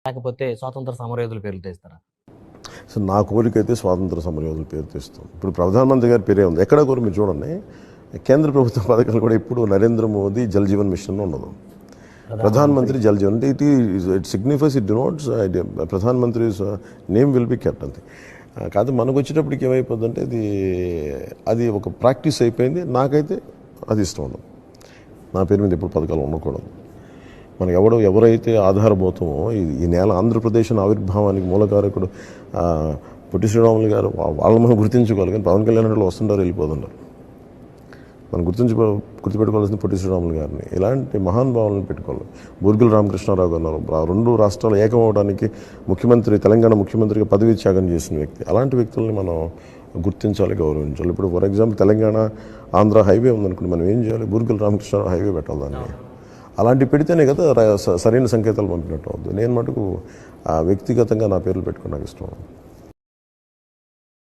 లేకపోతే స్వాతంత్ర సమరయోధుల పేర్లు తెస్తారా? సో నా కోరికైతే స్వాతంత్ర సమరయోధుల పేరు తెస్తాం. ఇప్పుడు ప్రధానమంత్రి గారి పేరే ఉంది. ఎక్కడ కూడా మీరు చూడండి, కేంద్ర ప్రభుత్వ పథకాలు కూడా ఇప్పుడు నరేంద్ర మోదీ జల్ జీవన్ మిషన్ ఉండదు. ప్రధానమంత్రి జల్ జీవన్ అంటే ఇట్ సిగ్నిఫైస్, ఇట్ డినోట్స్ ప్రధానమంత్రి నేమ్ విల్ బి కెప్ట్ అంతే. కాదు మనకు వచ్చేటప్పటికి ఏమైపోతుందంటే అది ఒక ప్రాక్టీస్ అయిపోయింది. నాకైతే అది ఇష్టం ఉండదు. నా పేరు మీద ఎప్పుడు పథకాలు ఉండకూడదు. మనకి ఎవరైతే ఆధారభూతమో ఈ నేల ఆంధ్రప్రదేశ్ ఆవిర్భావానికి మూలకారకుడు పొట్టి శ్రీరాములు గారు, వాళ్ళు మనం గుర్తించుకోవాలి. కానీ పవన్ కళ్యాణ్ వాళ్ళు వస్తుంటారు, వెళ్ళిపోతుంటారు. మనం గుర్తుపెట్టుకోవాల్సిన పొట్టి శ్రీరాములు గారిని, ఇలాంటి మహానుభావులను పెట్టుకోవాలి. బూర్గుల రామకృష్ణారావు గారు ఉన్నారు. రెండు రాష్ట్రాలు ఏకమవడానికి తెలంగాణ ముఖ్యమంత్రిగా పదవి త్యాగం చేసిన వ్యక్తి. అలాంటి వ్యక్తుల్ని మనం గుర్తించాలి, గౌరవించాలి. ఇప్పుడు for example Telangana Andhra highway ఉందనుకోండి, మనం ఏం చేయాలి? బూర్గుల రామకృష్ణారావు హైవే పెట్టాలి. దాన్ని అలాంటివి పెడితేనే కదా సరైన సంకేతాలు పంపినట్టు అవుతుంది. నేను మటుకు వ్యక్తిగతంగా నా పేర్లు పెట్టుకుని నాకు ఇష్టం.